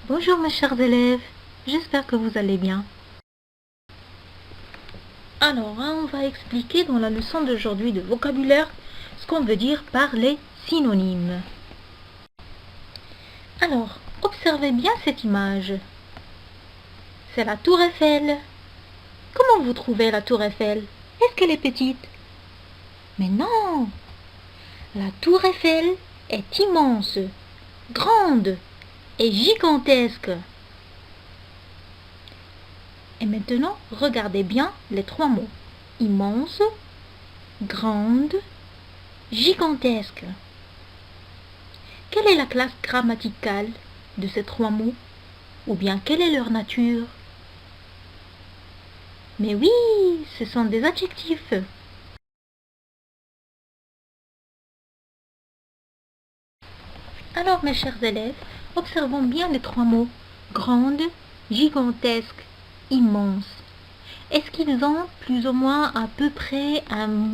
Bonjour mes chers élèves, j'espère que vous allez bien. Alors, on va expliquer dans la leçon d'aujourd'hui de vocabulaire ce qu'on veut dire par les synonymes. Alors, observez bien cette image. C'est la tour Eiffel. Comment vous trouvez la tour Eiffel? Est-ce qu'elle est petite? Mais non! La tour Eiffel est immense, grande et gigantesque. Et maintenant, regardez bien les trois mots. Immense, grande, gigantesque. Quelle est la classe grammaticale de ces trois mots? Ou bien quelle est leur nature? Mais oui, ce sont des adjectifs. Alors mes chers élèves, observons bien les trois mots. Grande, gigantesque, immense. Est-ce qu'ils ont plus ou moins à peu près un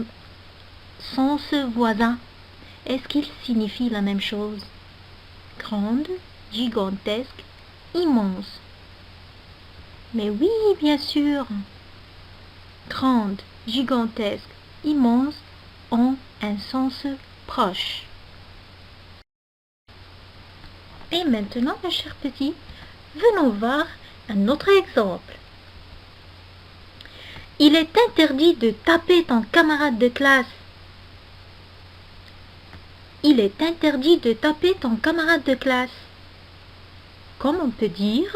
sens voisin? Est-ce qu'ils signifient la même chose? Grande, gigantesque, immense. Mais oui, bien sûr. Grande, gigantesque, immense ont un sens proche. Et maintenant, mes chers petits, venons voir un autre exemple. Il est interdit de taper ton camarade de classe. Il est interdit de taper ton camarade de classe. Comme on peut dire,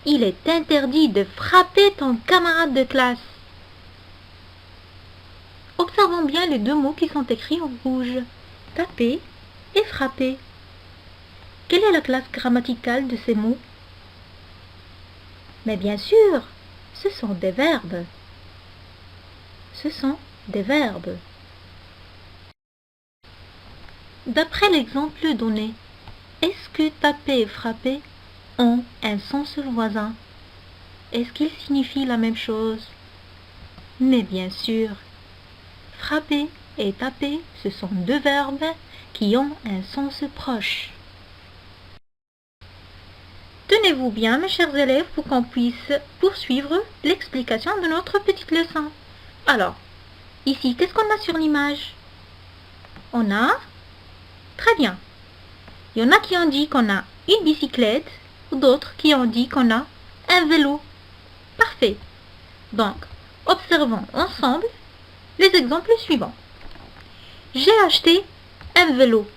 il est interdit de frapper ton camarade de classe. Observons bien les deux mots qui sont écrits en rouge. Taper et frapper. Quelle est la classe grammaticale de ces mots? Mais bien sûr, ce sont des verbes. Ce sont des verbes. D'après l'exemple donné, est-ce que taper et frapper ont un sens voisin? Est-ce qu'ils signifient la même chose? Mais bien sûr, frapper et taper, ce sont deux verbes qui ont un sens proche. Tenez-vous bien, mes chers élèves, pour qu'on puisse poursuivre l'explication de notre petite leçon. Alors, ici, qu'est-ce qu'on a sur l'image? On a... Très bien. Il y en a qui ont dit qu'on a une bicyclette, ou d'autres qui ont dit qu'on a un vélo. Parfait. Donc, observons ensemble les exemples suivants. J'ai acheté un vélo.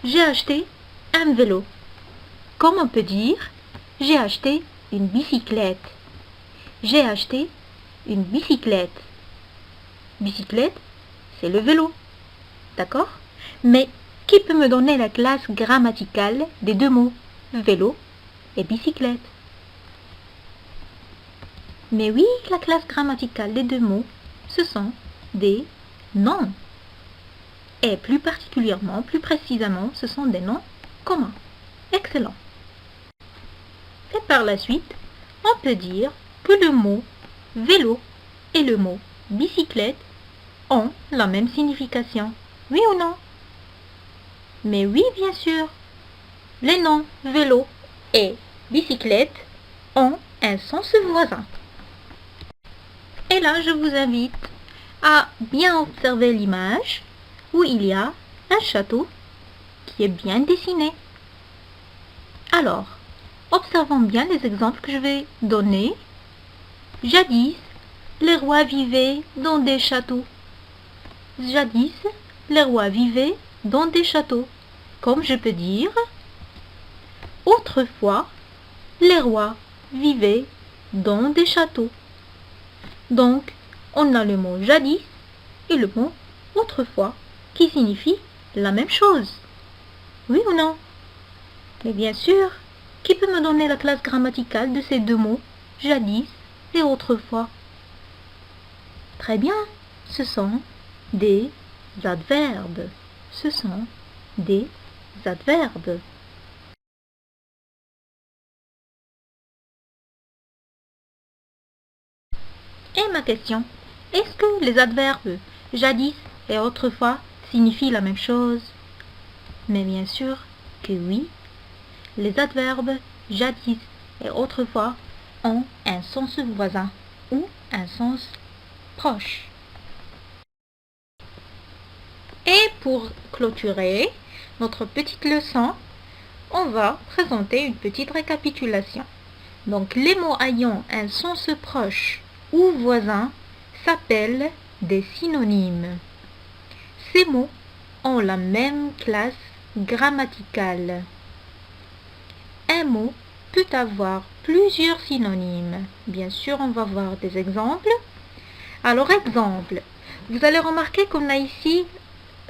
J'ai acheté un vélo. Comme on peut dire, j'ai acheté une bicyclette. J'ai acheté une bicyclette. Bicyclette, c'est le vélo. D'accord? Mais qui peut me donner la classe grammaticale des deux mots, vélo et bicyclette? Mais oui, la classe grammaticale des deux mots, ce sont des noms. Et plus particulièrement, plus précisément, ce sont des noms communs. Excellent. Et par la suite, on peut dire que le mot vélo et le mot bicyclette ont la même signification. Oui ou non? Mais oui, bien sûr. Les noms vélo et bicyclette ont un sens voisin. Et là, je vous invite à bien observer l'image où il y a un château qui est bien dessiné. Alors, observons bien les exemples que je vais donner. Jadis, les rois vivaient dans des châteaux. Jadis, les rois vivaient dans des châteaux. Comme je peux dire, autrefois, les rois vivaient dans des châteaux. Donc, on a le mot jadis et le mot autrefois qui signifient la même chose. Oui ou non? Mais bien sûr, qui peut me donner la classe grammaticale de ces deux mots, jadis et autrefois? Très bien, ce sont des adverbes. Ce sont des adverbes. Et ma question, est-ce que les adverbes jadis et autrefois signifient la même chose? Mais bien sûr que oui, les adverbes jadis et autrefois ont un sens voisin ou un sens proche. Et pour clôturer notre petite leçon, on va présenter une petite récapitulation. Donc les mots ayant un sens proche ou voisin s'appellent des synonymes. Ces mots ont la même classe grammaticale. Un mot peut avoir plusieurs synonymes. Bien sûr, on va voir des exemples. Alors, exemple, vous allez remarquer qu'on a ici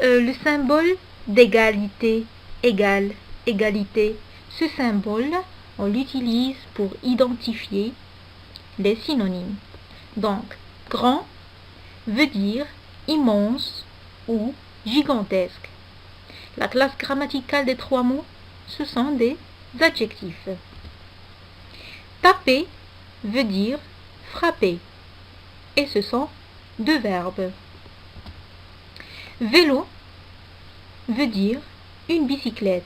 le symbole d'égalité, égal, égalité. Ce symbole, on l'utilise pour identifier les synonymes. Donc, grand veut dire immense ou gigantesque. La classe grammaticale des trois mots, ce sont des adjectifs. Taper veut dire frapper et ce sont deux verbes. Vélo veut dire une bicyclette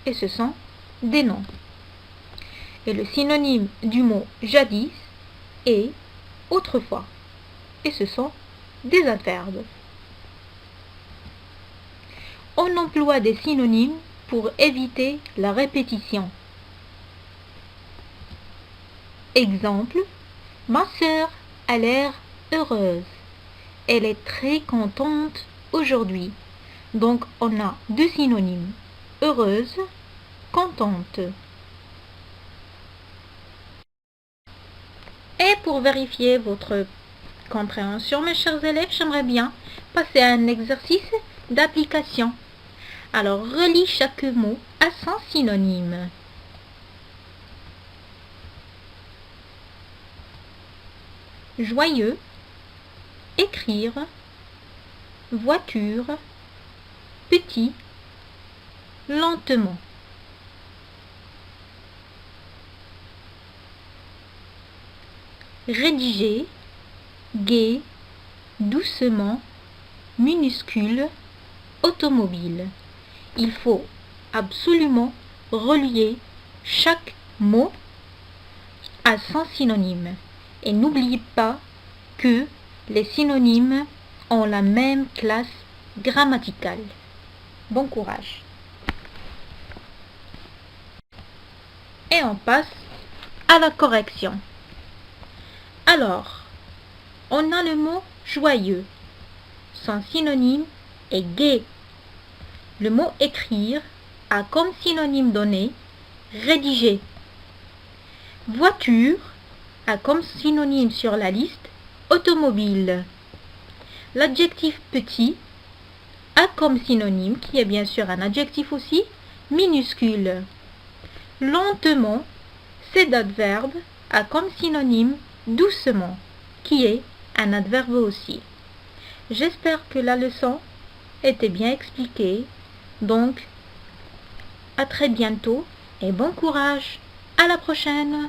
et ce sont des noms. Et le synonyme du mot jadis est autrefois et ce sont des adverbes. On emploie des synonymes pour éviter la répétition. Exemple, ma sœur a l'air heureuse. Elle est très contente aujourd'hui. Donc on a deux synonymes, heureuse, contente. Et pour vérifier votre compréhension, mes chers élèves, j'aimerais bien passer à un exercice d'application. Alors, relis chaque mot à son synonyme. Joyeux, écrire, voiture, petit, lentement. Rédiger, gai, doucement, minuscule, automobile. Il faut absolument relier chaque mot à son synonyme. Et n'oubliez pas que les synonymes ont la même classe grammaticale. Bon courage. Et on passe à la correction. Alors, on a le mot joyeux. Son synonyme est gai. Le mot écrire a comme synonyme donné rédiger. Voiture a comme synonyme sur la liste automobile. L'adjectif petit a comme synonyme, qui est bien sûr un adjectif aussi, minuscule. Lentement, cet adverbe a comme synonyme doucement, qui est un adverbe aussi. J'espère que la leçon était bien expliquée. Donc, à très bientôt et bon courage. À la prochaine.